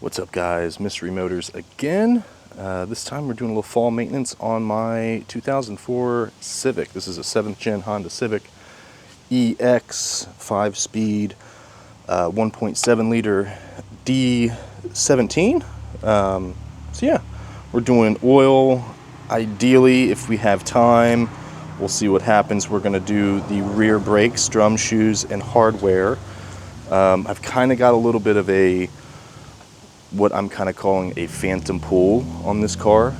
What's up, guys? Mystery Motors again. This time we're doing a little fall maintenance on my 2004 Civic. This is a 7th gen Honda Civic EX 5-speed 1.7 liter D17. So yeah, we're doing oil. Ideally, if we have time, we'll see what happens. We're going to do the rear brakes, drum shoes, and hardware. I've kind of got a little bit of what I'm kind of calling a phantom pull on this car.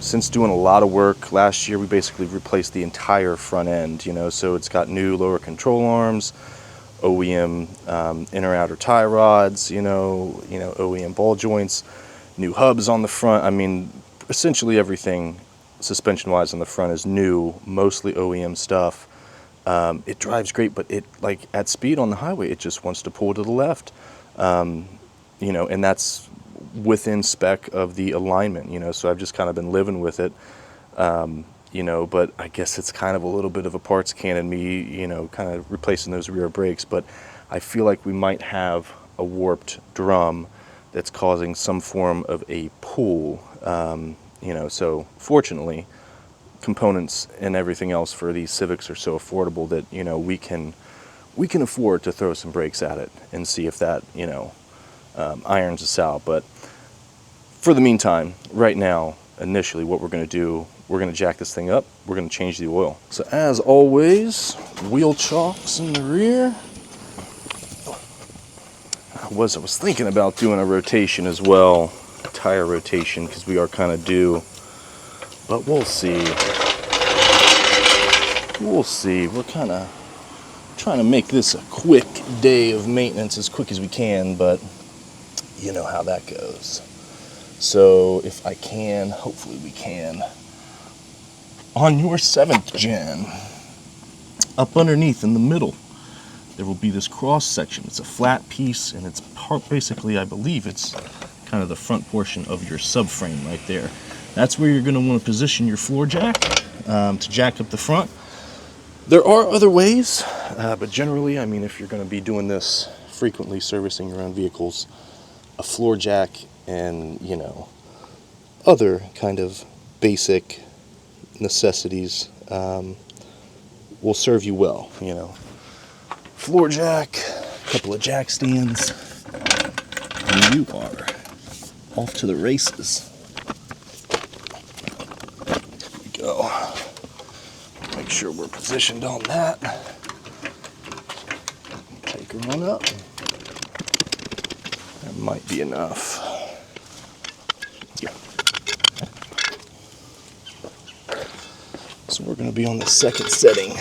Since doing a lot of work last year, we basically replaced the entire front end, so it's got new lower control arms, OEM inner outer tie rods, OEM ball joints, new hubs on the front. I mean, essentially everything suspension wise on the front is new, mostly OEM stuff. It drives great, but like at speed on the highway, it just wants to pull to the left. And that's within spec of the alignment, so I've just kind of been living with it, but I guess it's kind of a little bit of a parts can in me, kind of replacing those rear brakes, but I feel like we might have a warped drum that's causing some form of a pull, so fortunately components and everything else for these Civics are so affordable that, we can afford to throw some brakes at it and see if that, irons us out. But for the meantime, right now, initially what we're going to do, we're going to jack this thing up, we're going to change the oil. So as always, wheel chocks in the rear. I was thinking about doing a rotation as well, tire rotation, because we are kind of due, but we'll see. We're kind of trying to make this a quick day of maintenance, as quick as we can, but you know how that goes. So if I can, hopefully we can, on your 7th gen, up underneath in the middle, there will be this cross section. It's a flat piece, and it's basically, I believe it's kind of the front portion of your subframe right there. That's where you're going to want to position your floor jack to jack up the front. There are other ways, but generally, I mean, if you're going to be doing this frequently, servicing your own vehicles, a floor jack and, other kind of basic necessities will serve you well, Floor jack, a couple of jack stands, and you are off to the races. Here we go. Make sure we're positioned on that. Take her on up. That might be enough. Yeah. So we're going to be on the second setting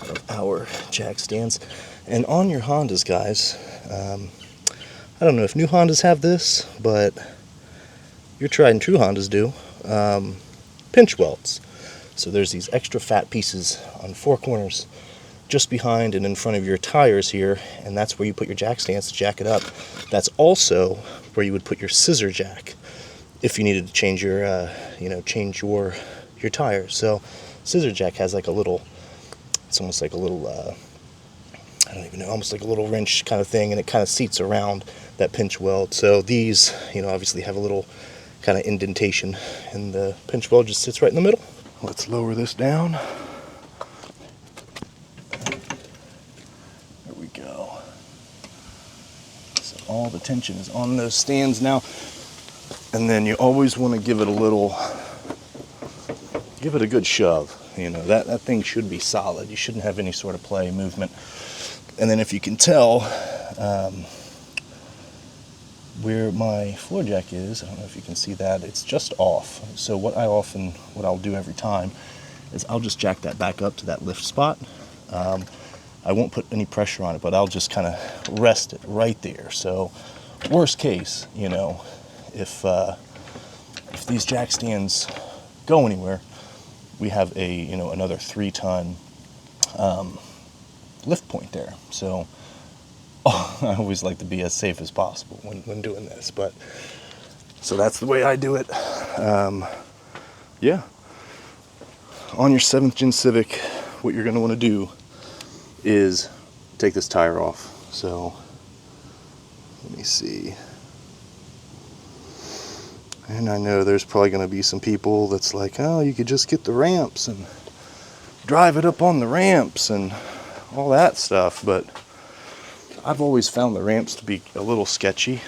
of our jack stands. And on your Hondas, guys, I don't know if new Hondas have this, but your tried and true Hondas do. Pinch welds. So there's these extra fat pieces on four corners just behind and in front of your tires here, and that's where you put your jack stands to jack it up. That's also where you would put your scissor jack if you needed to change your your tires. So scissor jack has like a little, it's almost like a little I don't even know, almost like a little wrench kind of thing, and it kind of seats around that pinch weld. So these, obviously have a little kind of indentation, and the pinch weld just sits right in the middle. Let's lower this down. There we go. So all the tension is on those stands now. And then you always want to give it a good shove. That thing should be solid. You shouldn't have any sort of play, movement. And then if you can tell where my floor jack is, I don't know if you can see that, it's just off. So what I'll do every time is I'll just jack that back up to that lift spot. I won't put any pressure on it, but I'll just kind of rest it right there. So worst case, if these jack stands go anywhere, we have another 3-ton lift point there. So I always like to be as safe as possible when doing this, but so that's the way I do it. Yeah, on your 7th gen Civic, what you're going to want to do is take this tire off. So let me see. And I know there's probably going to be some people that's like, oh, you could just get the ramps and drive it up on the ramps and all that stuff, but I've always found the ramps to be a little sketchy,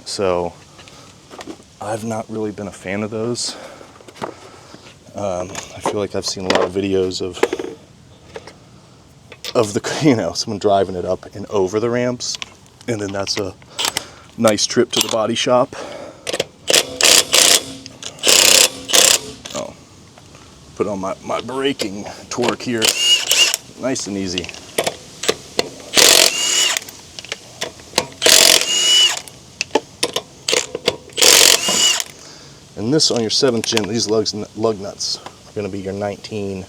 so I've not really been a fan of those. I feel like I've seen a lot of videos of the, someone driving it up and over the ramps, and then that's a nice trip to the body shop. Oh, put on my braking torque here, nice and easy. And this on your 7th gen, these lug nuts are going to be your 19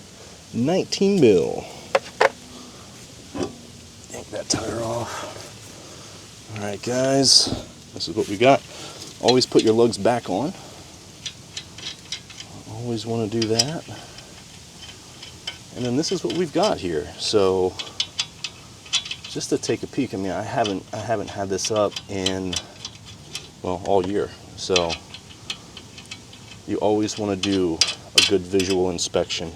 mil. Yank that tire off. Alright guys, this is what we got. Always put your lugs back on. Always want to do that. And then this is what we've got here. So just to take a peek, I mean, I haven't had this up in, well, all year. So you always want to do a good visual inspection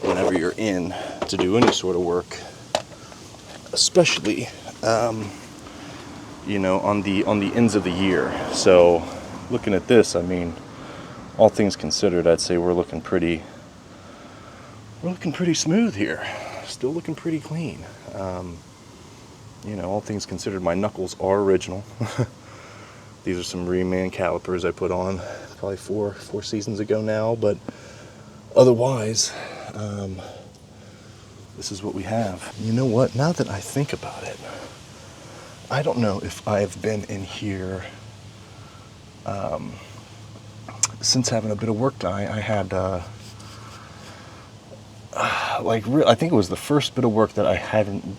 whenever you're in to do any sort of work, especially on the ends of the year. So looking at this, I mean, all things considered, I'd say we're looking pretty smooth here. Still looking pretty clean. All things considered, my knuckles are original. These are some Reman calipers I put on probably four seasons ago now, but otherwise, this is what we have. You know what? Now that I think about it, I don't know if I've been in here since having a bit of work done. I had I think it was the first bit of work that I hadn't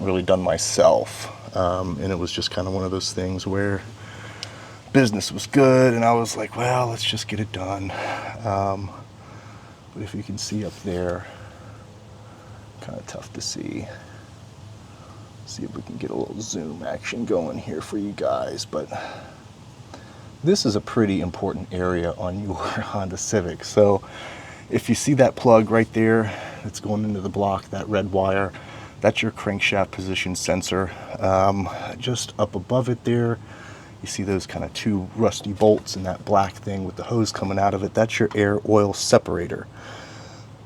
really done myself, and it was just kind of one of those things where business was good, and I was like, well, let's just get it done. But if you can see up there, kind of tough to see. See if we can get a little zoom action going here for you guys. But this is a pretty important area on your Honda Civic. So if you see that plug right there that's going into the block, that red wire, that's your crankshaft position sensor. Just up above it there, you see those kind of two rusty bolts and that black thing with the hose coming out of it. That's your air oil separator.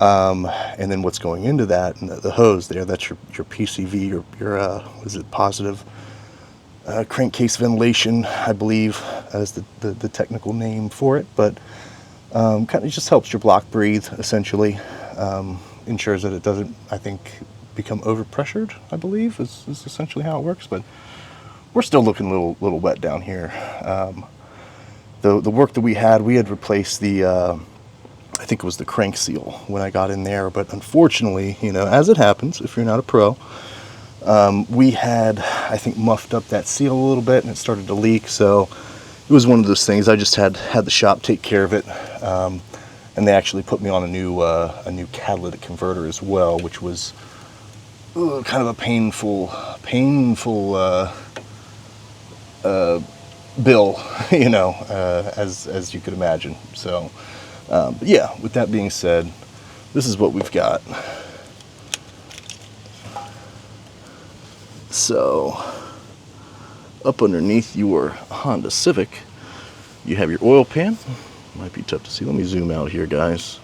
And then what's going into that, and the hose there, that's your PCV, your what is it, positive crankcase ventilation, I believe, as the technical name for it. But kind of just helps your block breathe, essentially. Ensures that it doesn't, I think, become overpressured, I believe, is essentially how it works. But we're still looking a little wet down here. The work that we had replaced the, I think it was the crank seal when I got in there. But unfortunately, as it happens, if you're not a pro, we had, I think, muffed up that seal a little bit and it started to leak. So it was one of those things. I just had the shop take care of it. And they actually put me on a new catalytic converter as well, which was kind of a painful bill, as you could imagine. So, but yeah, with that being said, this is what we've got. So, up underneath your Honda Civic, you have your oil pan. Might be tough to see. Let me zoom out here, guys.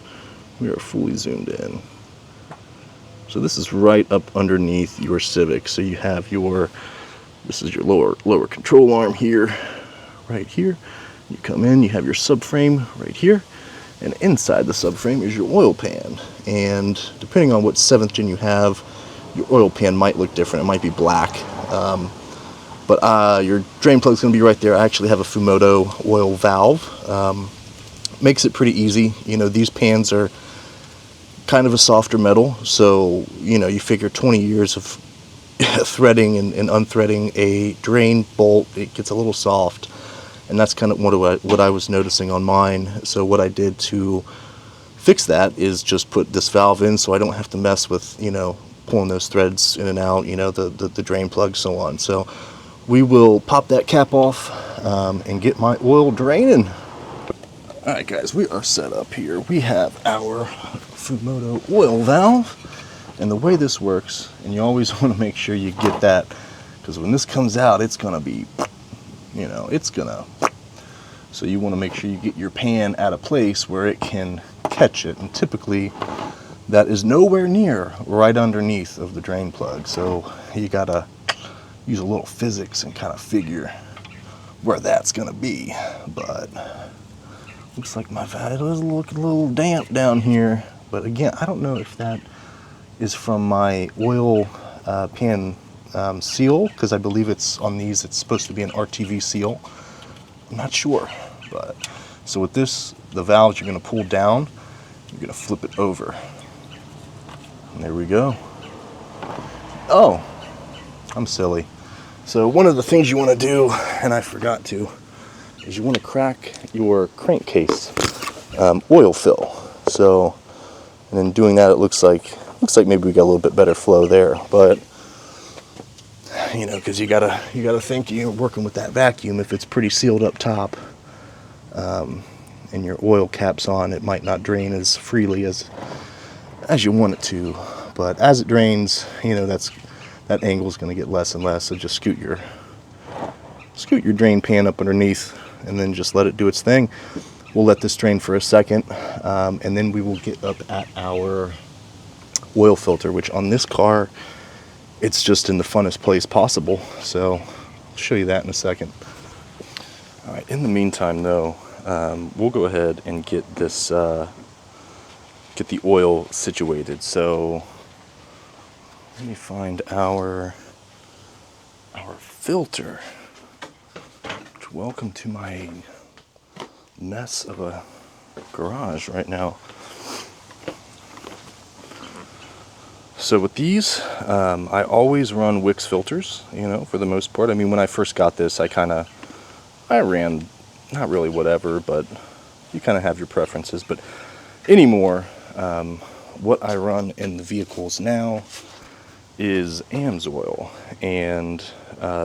We are fully zoomed in. So this is right up underneath your Civic. So you have this is your lower control arm here, right here. You come in, you have your subframe right here, and inside the subframe is your oil pan. And depending on what 7th gen you have, your oil pan might look different. It might be black. But your drain plug is going to be right there. I actually have a Fumoto oil valve. Makes it pretty easy. These pans are kind of a softer metal, so you figure 20 years of threading and unthreading a drain bolt, it gets a little soft, and that's kind of what I was noticing on mine. So what I did to fix that is just put this valve in, so I don't have to mess with pulling those threads in and out, the drain plug, so on. So we will pop that cap off and get my oil draining. Alright guys, we are set up here. We have our Fumoto oil valve, and the way this works, and you always want to make sure you get that, because when this comes out, it's going to be, you know, so you want to make sure you get your pan at a place where it can catch it, and typically that is nowhere near right underneath of the drain plug, so you got to use a little physics and kind of figure where that's going to be. But looks like my valve is looking a little damp down here, but again, I don't know if that is from my oil pan seal, because I believe it's on these, it's supposed to be an RTV seal. I'm not sure, but so with this, the valves you're going to pull down, you're going to flip it over, and there we go. Oh, I'm silly. So one of the things you want to do, and I forgot to, is you want to crack your crankcase oil fill. So, and in doing that, it looks like maybe we got a little bit better flow there. But you know, because you gotta think you're working with that vacuum. If it's pretty sealed up top, and your oil cap's on, it might not drain as freely as you want it to. But as it drains, you know, that angle is going to get less and less. So just scoot your drain pan up underneath, and then just let it do its thing. We'll let this drain for a second, and then we will get up at our oil filter, which on this car, it's just in the funnest place possible. So I'll show you that in a second. All right, in the meantime though, we'll go ahead and get this, get the oil situated. So let me find our filter. Welcome to my mess of a garage right now. So with these, I always run Wix filters, you know, for the most part. I mean, when I first got this, I ran, not really whatever, but you kind of have your preferences. But anymore, what I run in the vehicles now is AMSOIL, and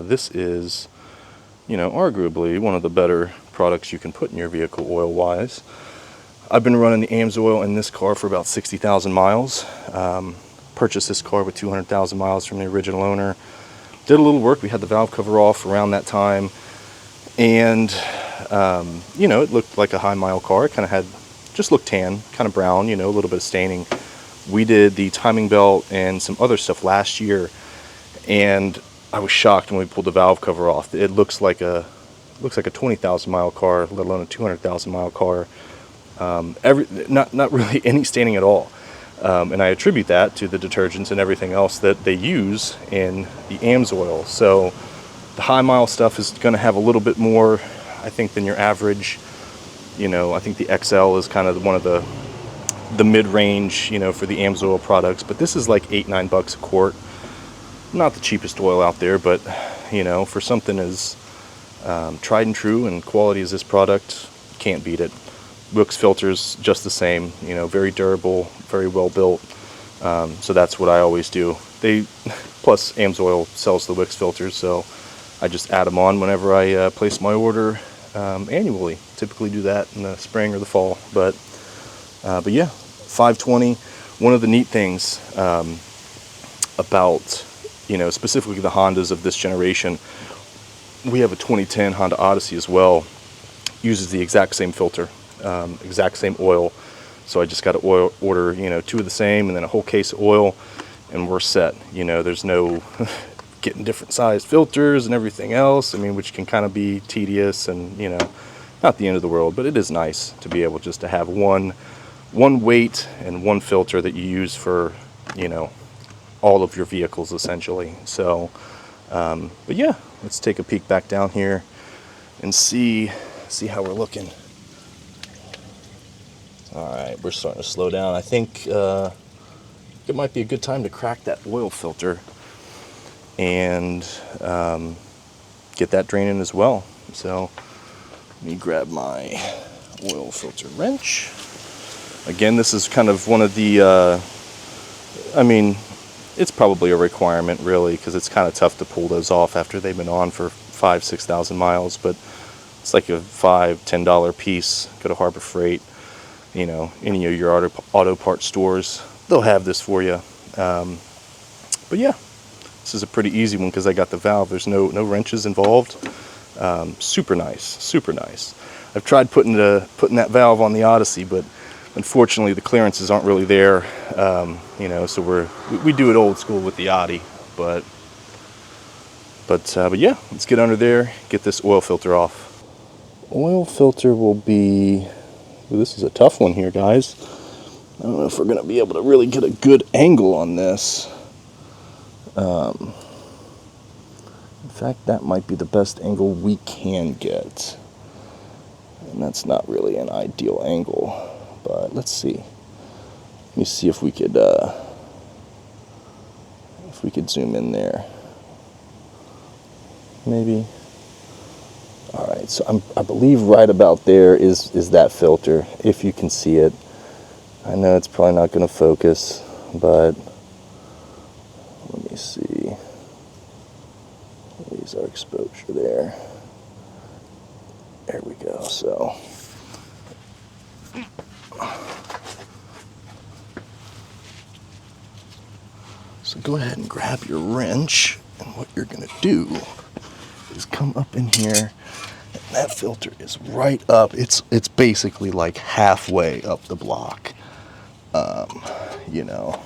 this is, you know, arguably one of the better products you can put in your vehicle oil-wise. I've been running the AMSOIL in this car for about 60,000 miles. Purchased this car with 200,000 miles from the original owner. Did a little work. We had the valve cover off around that time, and you know, it looked like a high mile car. It kind of just looked tan, kind of brown, you know, a little bit of staining. We did the timing belt and some other stuff last year, and I was shocked when we pulled the valve cover off. It looks like a 20,000 mile car, let alone a 200,000 mile car. Not really any staining at all. And I attribute that to the detergents and everything else that they use in the AMSOIL. So the high mile stuff is going to have a little bit more, I think, than your average. You know, I think the XL is kind of one of the mid-range, you know, for the AMSOIL products. But this is like $8-9 a quart. Not the cheapest oil out there, but you know, for something as tried and true and quality as this product, can't beat it. Wix filters just the same, you know, very durable, very well built. So that's what I always do. Plus AMSOIL sells the Wix filters, so I just add them on whenever I place my order annually. Typically do that in the spring or the fall. But yeah, 520. One of the neat things about, you know, specifically the Hondas of this generation, we have a 2010 Honda Odyssey as well, uses the exact same filter, exact same oil. So I just got to order, you know, 2 of the same and then a whole case of oil, and we're set. You know, there's no getting different sized filters and everything else. I mean, which can kind of be tedious and, you know, not the end of the world, but it is nice to be able just to have one weight and one filter that you use for, you know, all of your vehicles essentially. So but yeah, let's take a peek back down here and see how we're looking. All right, we're starting to slow down. I think it might be a good time to crack that oil filter and get that draining as well. So let me grab my oil filter wrench. Again, this is kind of one of the I mean, it's probably a requirement really, because it's kind of tough to pull those off after they've been on for 5,000-6,000 miles. But It's like a $5-10 piece. Go to Harbor Freight, you know, any of your auto parts stores, they'll have this for you. But yeah, this is a pretty easy one because I got the valve. There's no wrenches involved. Super nice, super nice. I've tried putting that valve on the Odyssey, but unfortunately the clearances aren't really there. You know, so we do it old school with the Audi, but yeah, let's get under there, get this oil filter off. Oil filter will be, well, this is a tough one here, guys. I don't know if we're going to be able to really get a good angle on this. In fact, that might be the best angle we can get. And that's not really an ideal angle, but let's see. Let me see if we could zoom in there. Maybe. All right, so I believe right about there is that filter, if you can see it. I know it's probably not going to focus, but let me see. Use our exposure there. There we go. So go ahead and grab your wrench, and what you're going to do is come up in here. And that filter is right up. It's basically like halfway up the block. You know,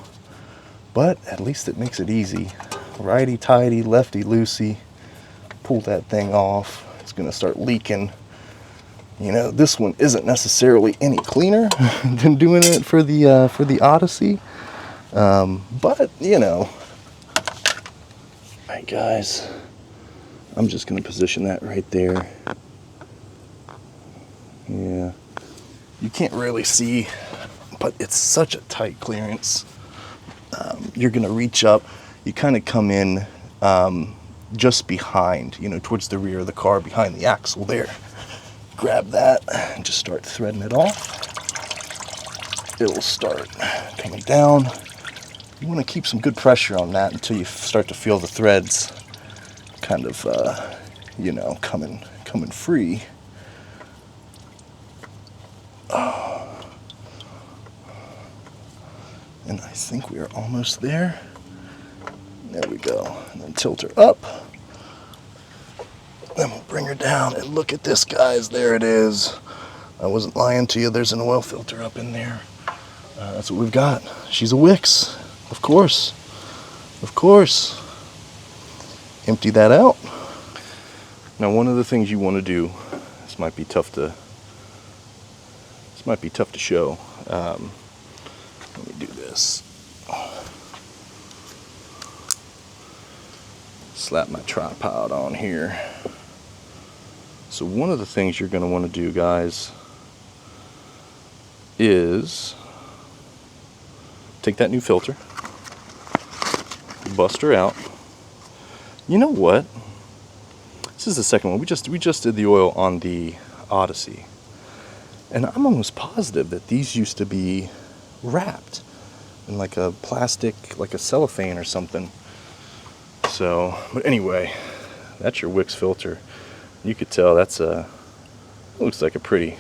but at least it makes it easy. Righty tighty, lefty loosey. Pull that thing off. It's going to start leaking. You know, this one isn't necessarily any cleaner than doing it for the Odyssey, but you know. All right, guys. I'm just going to position that right there. Yeah, you can't really see, but it's such a tight clearance. You're going to reach up. You kind of come in just behind, you know, towards the rear of the car, behind the axle there. Grab that and just start threading it off. It'll start coming down. You want to keep some good pressure on that until you start to feel the threads kind of, you know, coming free. And I think we are almost there. There we go. And then tilt her up. Then we'll bring her down, and look at this, guys. There it is. I wasn't lying to you. There's an oil filter up in there. That's what we've got. She's a Wix, of course. Of course. Empty that out. Now, one of the things you want to do, this might be tough to show. Let me do this. Slap my tripod on here. So one of the things you're going to want to do, guys, is take that new filter, bust her out. You know what? This is the second one. We just did the oil on the Odyssey, and I'm almost positive that these used to be wrapped in like a plastic, like a cellophane or something. So, but anyway, that's your Wix filter. You could tell that's it looks like a pretty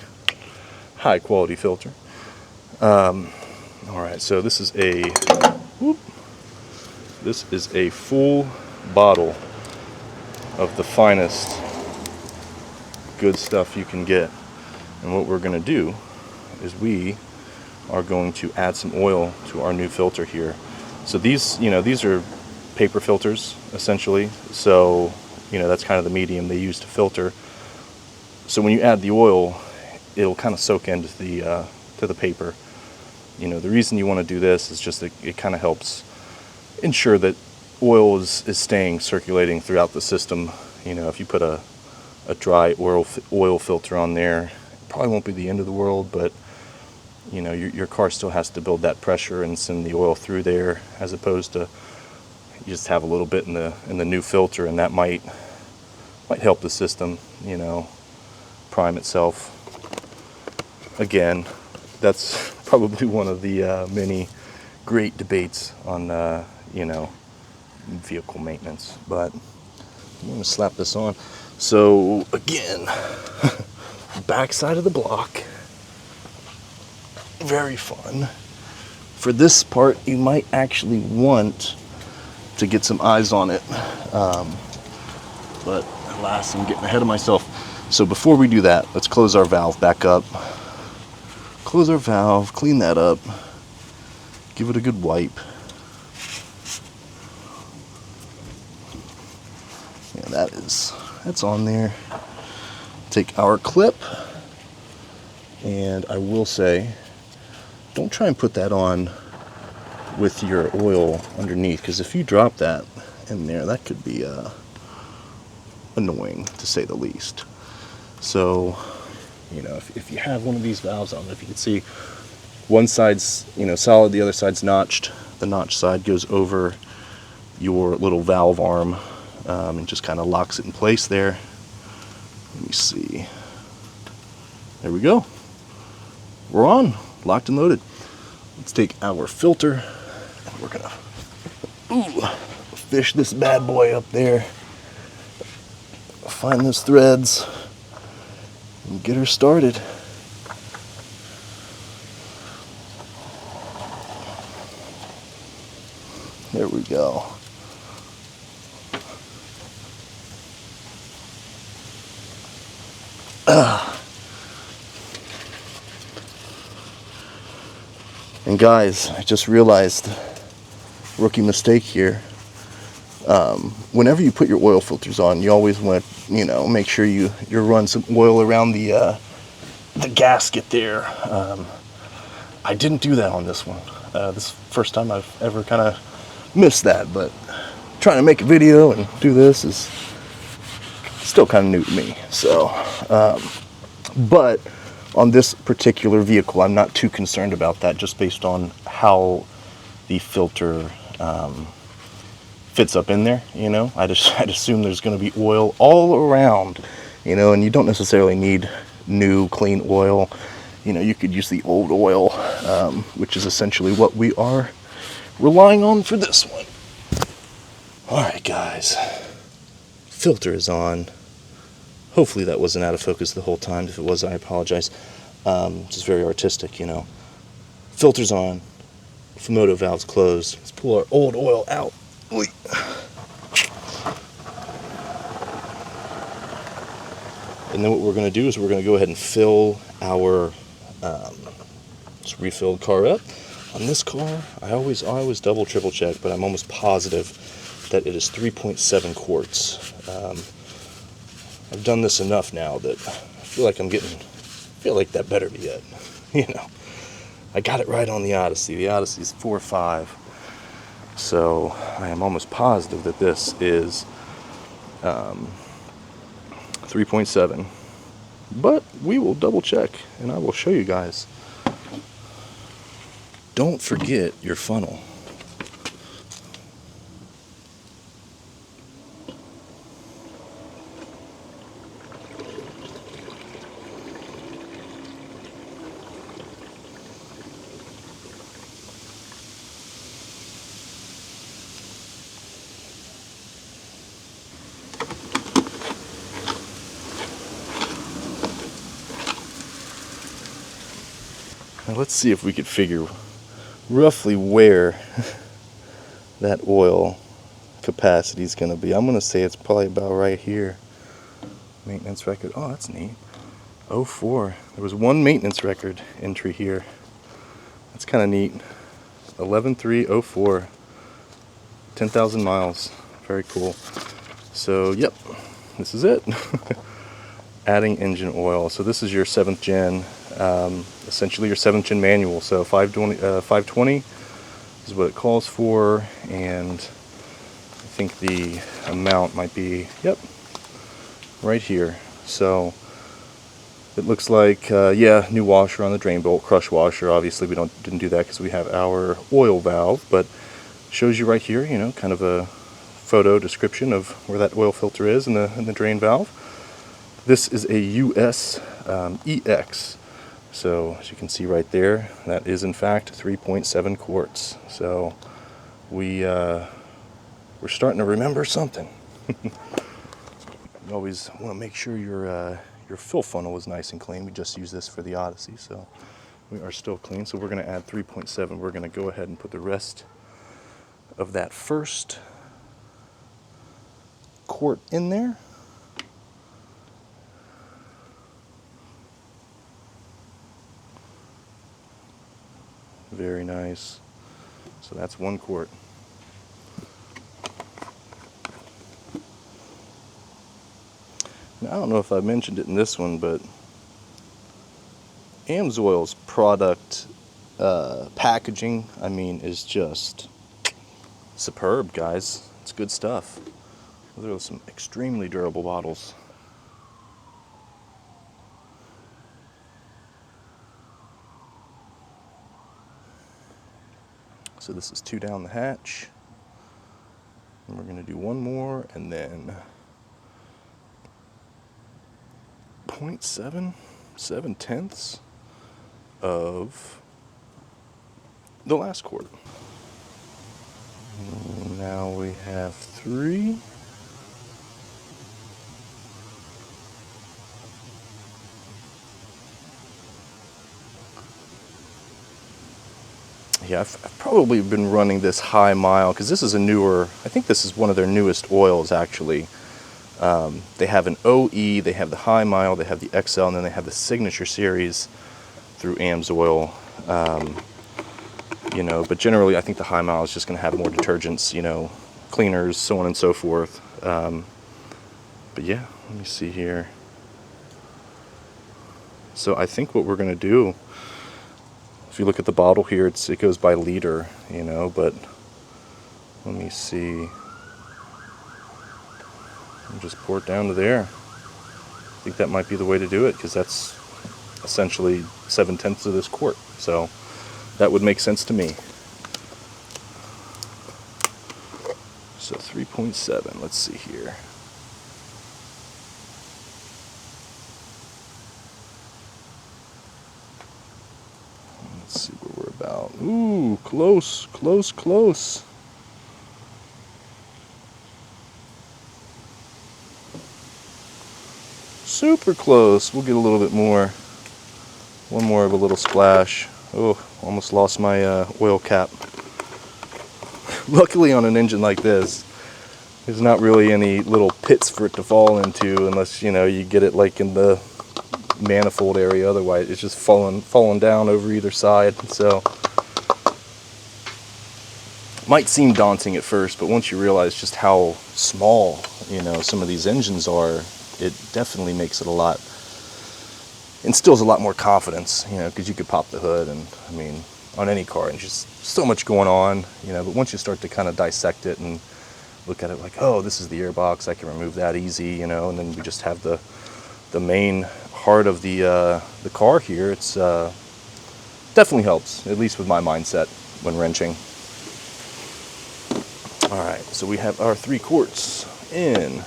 high quality filter. Alright, so this is a full bottle of the finest good stuff you can get. And what we're going to do is we are going to add some oil to our new filter here. So these are paper filters essentially. So, you know, that's kind of the medium they use to filter. So when you add the oil, it'll kind of soak into the paper. You know, the reason you want to do this is just that it kind of helps ensure that oil is staying circulating throughout the system. You know, if you put a dry oil filter on there, it probably won't be the end of the world, but you know, your car still has to build that pressure and send the oil through there, as opposed to you just have a little bit in the new filter, and that might help the system, you know, prime itself. Again, that's probably one of the many great debates on you know, vehicle maintenance. But I'm going to slap this on. So again, back side of the block, very fun. For this part, you might actually want to get some eyes on it, but alas, I'm getting ahead of myself. So before we do that, let's close our valve back up. Close our valve, clean that up, give it a good wipe. Yeah, that's on there. Take our clip, and I will say, don't try and put that on with your oil underneath, because if you drop that in there, that could be annoying, to say the least. So, you know, if you have one of these valves, I don't know if you can see, one side's, you know, solid, the other side's notched. The notched side goes over your little valve arm, and just kind of locks it in place there. Let me see. There we go. We're on, locked and loaded. Let's take our filter, and we're gonna fish this bad boy up there, find those threads, and get her started. There we go. And guys, I just realized, rookie mistake here. Whenever you put your oil filters on, you always want to, you know, make sure you run some oil around the gasket there. I didn't do that on this one. This is the first time I've ever kind of missed that, but trying to make a video and do this is still kind of new to me. So, but on this particular vehicle, I'm not too concerned about that, just based on how the filter fits up in there. You know, I'd assume there's going to be oil all around, you know, and you don't necessarily need new clean oil. You know, you could use the old oil, which is essentially what we are relying on for this one. All right, guys, filter is on. Hopefully that wasn't out of focus the whole time. If it was, I apologize. Just very artistic, you know. Filter's on. Fumoto valve's closed. Let's pull our old oil out. Oy. And then what we're going to do is we're going to go ahead and fill our just refilled car up. On this car, I always double, triple check, but I'm almost positive that it is 3.7 quarts. I've done this enough now that I feel like that better be it. You know, I got it right on the Odyssey. The Odyssey is 4.5. So I am almost positive that this is 3.7. But we will double check, and I will show you guys. Don't forget your funnel. Now let's see if we could figure roughly where that oil capacity is going to be. I'm going to say it's probably about right here. Maintenance record. Oh, that's neat. 04. There was one maintenance record entry here. That's kind of neat. 11/3/04. 10,000 miles. Very cool. So, yep. This is it. Adding engine oil. So this is your 7th gen. Essentially your 7th gen manual. So 520 is what it calls for, and I think the amount might be, yep, right here. So it looks like, yeah, new washer on the drain bolt, crush washer. Obviously we didn't do that because we have our oil valve, but shows you right here, you know, kind of a photo description of where that oil filter is in the drain valve. This is a US EX. So as you can see right there, that is in fact 3.7 quarts. So we're starting to remember something. You always want to make sure your fill funnel is nice and clean. We just used this for the Odyssey, so we are still clean. So we're going to add 3.7. We're going to go ahead and put the rest of that first quart in there. Very nice. So that's 1 quart. Now, I don't know if I mentioned it in this one, but AMSOIL's product packaging, I mean, is just superb, guys. It's good stuff. Those are some extremely durable bottles. So this is 2 down the hatch. And we're going to do 1 more, and then 0.77 of the last quart. And now we have 3. Yeah, I've probably been running this high mile because this is a newer, I think this is one of their newest oils actually. They have an OE, they have the high mile, they have the XL, and then they have the signature series through AMSOIL. You know, but generally I think the high mile is just going to have more detergents, you know, cleaners, so on and so forth. But yeah, let me see here. So I think what we're going to do, if you look at the bottle here, it goes by liter, you know, but let me see. I'll just pour it down to there. I think that might be the way to do it because that's essentially 7/10 of this quart. So that would make sense to me. So 3.7, let's see here. Let's see where we're about. Ooh, close, close, close. Super close. We'll get a little bit more. 1 more of a little splash. Oh, almost lost my oil cap. Luckily on an engine like this, there's not really any little pits for it to fall into unless, you know, you get it like in the manifold area. Otherwise it's just falling down over either side. So might seem daunting at first, but once you realize just how small, you know, some of these engines are, it definitely makes it a lot, instills a lot more confidence, you know, because you could pop the hood and, I mean, on any car and just so much going on, you know, but once you start to kind of dissect it and look at it like, oh, this is the airbox, I can remove that easy, you know, and then we just have the main heart of the car here. It's definitely helps, at least with my mindset when wrenching. All right, so we have our 3 quarts in,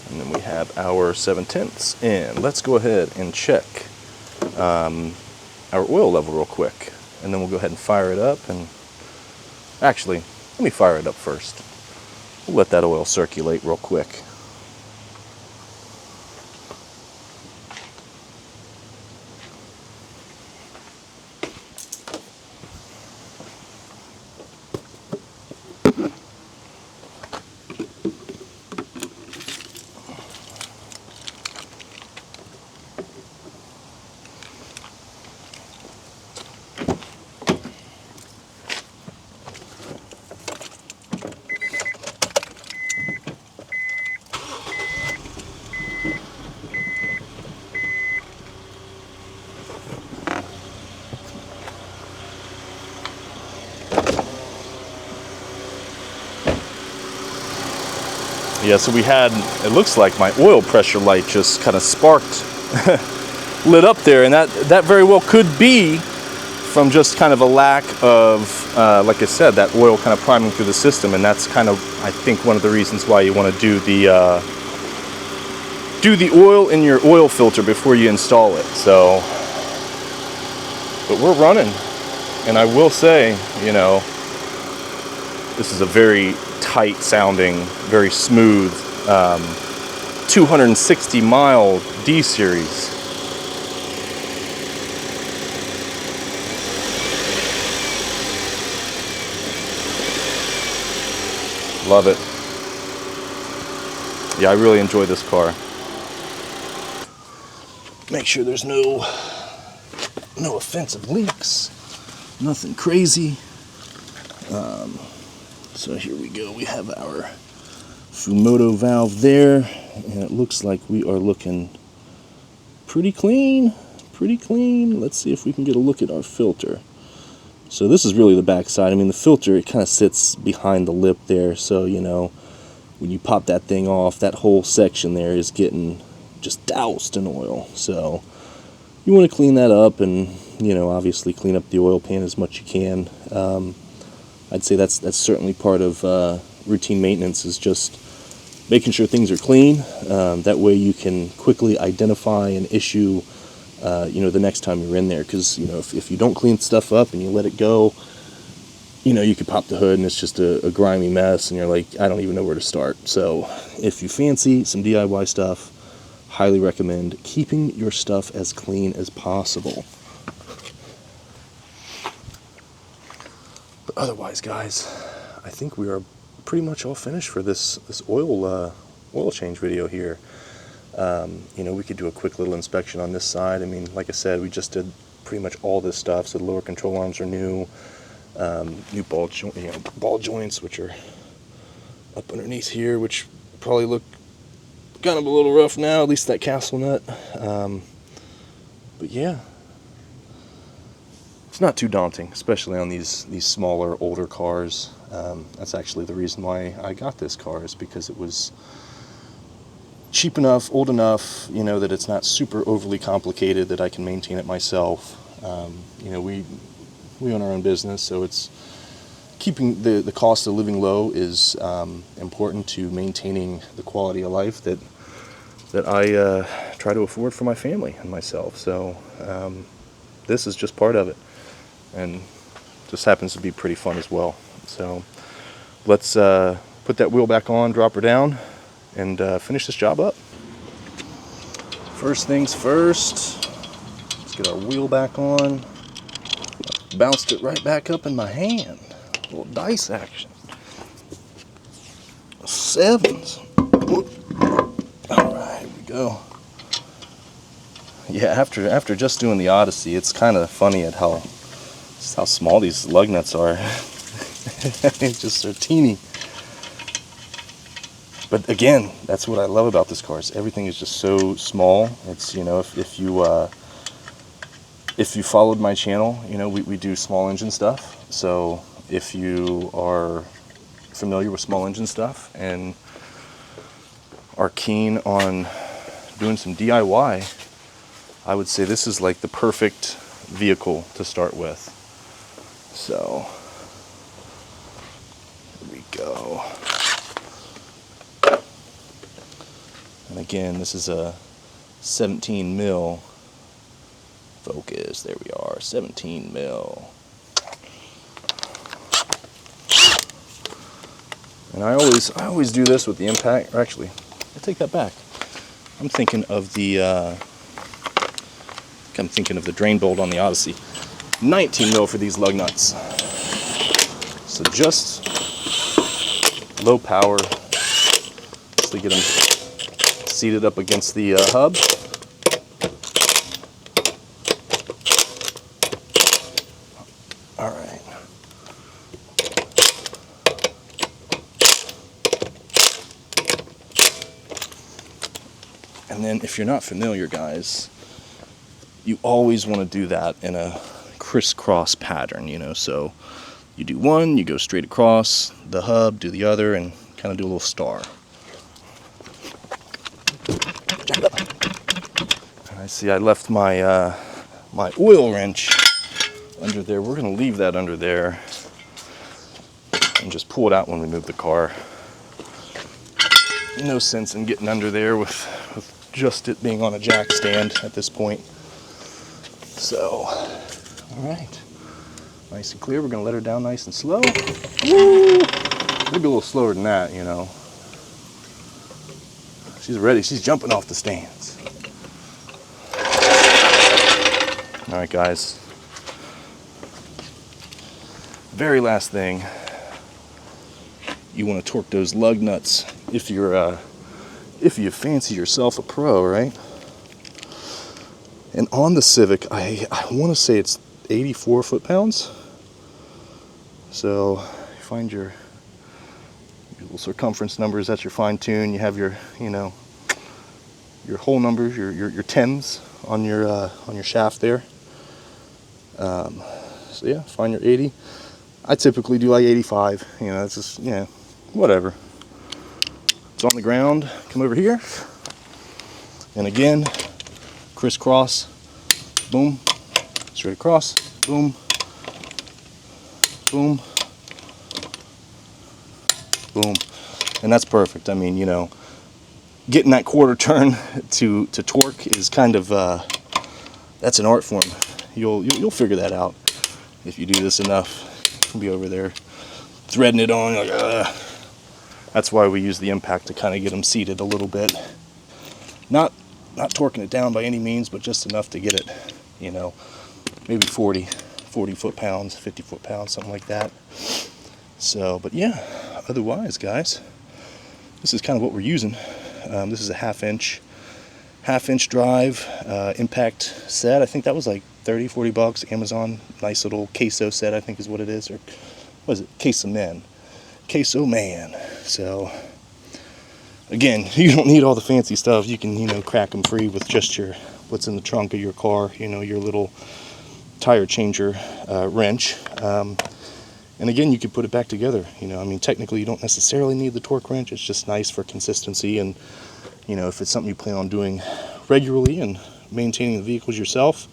and then we have our 7/10 in. Let's go ahead and check our oil level real quick, and then we'll go ahead and fire it up. And actually, let me fire it up first. We'll let that oil circulate real quick. Yeah, so we had, it looks like my oil pressure light just kind of sparked, lit up there, and that very well could be from just kind of a lack of, like I said, that oil kind of priming through the system, and that's kind of, I think, one of the reasons why you want to do the oil in your oil filter before you install it. So, but we're running, and I will say, you know, this is a very tight sounding, very smooth 260 mile D series. Love it. Yeah, I really enjoy this car. Make sure there's no offensive leaks, nothing crazy. So here we go. We have our Fumoto valve there, and it looks like we are looking pretty clean. Pretty clean. Let's see if we can get a look at our filter. So this is really the back side. I mean, the filter, it kind of sits behind the lip there, so you know, when you pop that thing off, that whole section there is getting just doused in oil. So you want to clean that up, and you know, obviously clean up the oil pan as much as you can. I'd say that's certainly part of routine maintenance, is just making sure things are clean. That way you can quickly identify an issue, you know, the next time you're in there. Because you know, if you don't clean stuff up and you let it go, you know, you could pop the hood and it's just a grimy mess, and you're like, I don't even know where to start. So if you fancy some DIY stuff, highly recommend keeping your stuff as clean as possible. But otherwise, guys, I think we are pretty much all finished for this oil change video here. You know, we could do a quick little inspection on this side. I mean, like I said, we just did pretty much all this stuff. So the lower control arms are new. New ball joints, which are up underneath here, which probably look kind of a little rough now, at least that castle nut. But yeah, it's not too daunting, especially on these smaller, older cars. That's actually the reason why I got this car, is because it was cheap enough, old enough, you know, that it's not super overly complicated, that I can maintain it myself. You know, we own our own business, so it's keeping the cost of living low is important to maintaining the quality of life that I try to afford for my family and myself. So this is just part of it, and just happens to be pretty fun as well. So let's put that wheel back on, drop her down, and finish this job up. First things first, let's get our wheel back on. Bounced it right back up in my hand. A little dice action. Sevens. Alright, here we go. Yeah, after just doing the Odyssey, it's kind of funny at how small these lug nuts are. It's just so teeny. But again, that's what I love about this car, is everything is just so small. It's, you know, if you followed my channel, you know, we do small engine stuff. So if you are familiar with small engine stuff and are keen on doing some DIY, I would say this is like the perfect vehicle to start with. So here we go. And again, this is a 17 mil focus. There we are, 17 mil. And I always do this with the impact. Or actually, I take that back. I'm thinking of the drain bolt on the Odyssey. 19 mil for these lug nuts. So just low power. So get them seated up against the hub. All right. And then if you're not familiar, guys, you always want to do that in a crisscross pattern, you know. So you do one, you go straight across the hub, do the other, and kind of do a little star. I see I left my my oil wrench under there. We're going to leave that under there and just pull it out when we move the car. No sense in getting under there with just it being on a jack stand at this point. So, all right, nice and clear. We're going to let her down nice and slow. Woo! Maybe a little slower than that, you know. She's ready. She's jumping off the stands. All right, guys. Very last thing. You want to torque those lug nuts if you fancy yourself a pro, right? And on the Civic, I want to say it's 84 foot-pounds. So you find your little circumference numbers. That's your fine tune. You have your, your hole numbers, your tens on your shaft there. So yeah, find your 80. I typically do like 85. It's just whatever. It's on the ground. Come over here, and again, crisscross. Boom. Straight across. Boom. Boom. Boom. And that's perfect. I mean, getting that quarter turn to torque is kind of that's an art form. You'll figure that out if you do this enough. You'll be over there threading it on. Like, that's why we use the impact to kind of get them seated a little bit. Not torquing it down by any means, but just enough to get it, maybe 40 foot-pounds, 50 foot-pounds, something like that. So, but yeah, otherwise, guys, this is kind of what we're using. This is a half-inch drive impact set. I think that was like 30-40 bucks. Amazon, nice little queso set, I think is what it is, or what is it? Queso man. So again, you don't need all the fancy stuff. You can crack them free with just what's in the trunk of your car. Your little tire changer wrench. And again, you could put it back together. I mean, technically you don't necessarily need the torque wrench. It's just nice for consistency, and if it's something you plan on doing regularly and maintaining the vehicles yourself,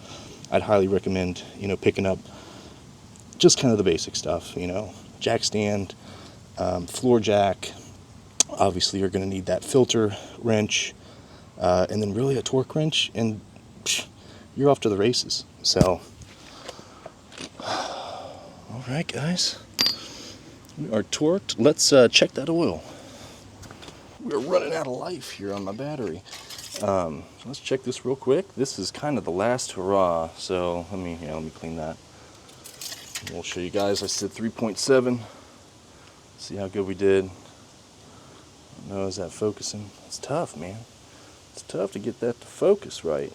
I'd highly recommend picking up just kind of the basic stuff. Jack stand, floor jack. Obviously you're going to need that filter wrench, and then really a torque wrench, and you're off to the races. So all right, guys, we are torqued. Let's check that oil. We're running out of life here on my battery. Let's check this real quick. This is kind of the last hurrah. So let me clean that. We'll show you guys. I said 3.7. See how good we did. No, is that focusing? It's tough, man. It's tough to get that to focus right.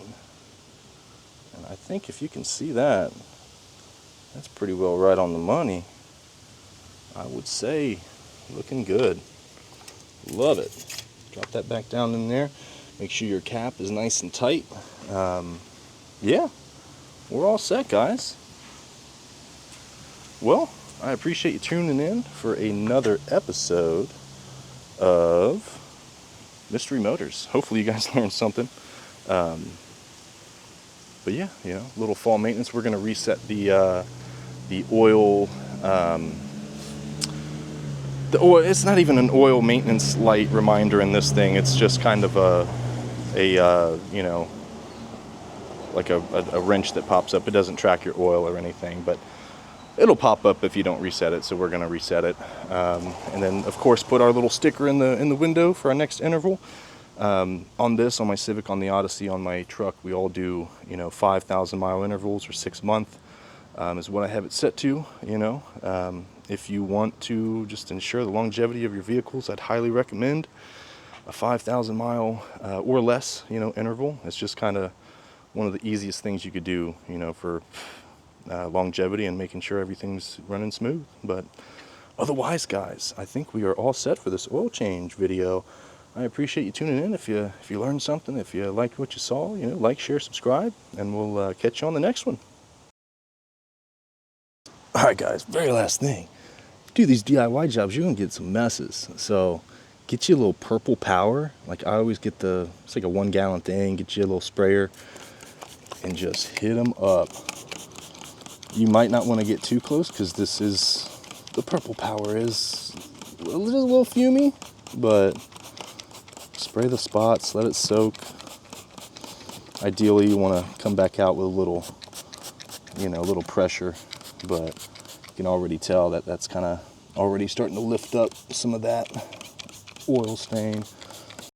And I think if you can see that, that's pretty well right on the money. I would say looking good. Love it. Drop that back down in there. Make sure your cap is nice and tight. Yeah, we're all set, guys. Well, I appreciate you tuning in for another episode of Mystery Motors. Hopefully you guys learned something. But yeah, little fall maintenance. We're going to reset the oil. The oil. It's not even an oil maintenance light reminder in this thing. It's just kind of like a wrench that pops up. It doesn't track your oil or anything, but it'll pop up if you don't reset it. So we're going to reset it, and then of course put our little sticker in the window for our next interval. On my Civic, on the Odyssey, on my truck, we all do 5,000 mile intervals, or 6 month is what I have it set to. If you want to just ensure the longevity of your vehicles, I'd highly recommend a 5,000 mile or less interval. It's just kind of one of the easiest things you could do for longevity and making sure everything's running smooth. But otherwise, guys, I think we are all set for this oil change video. I appreciate you tuning in. If you learned something, if you liked what you saw, like, share, subscribe, and we'll catch you on the next one. All right, guys, very last thing. Do these DIY jobs, you're gonna get some messes. So get you a little purple power. Like I always get it's like a 1 gallon thing. Get you a little sprayer and just hit them up. You might not want to get too close because the purple power is a little fumey, but spray the spots, let it soak. Ideally, you want to come back out with a little pressure, but you can already tell that that's kind of already starting to lift up some of that oil stain.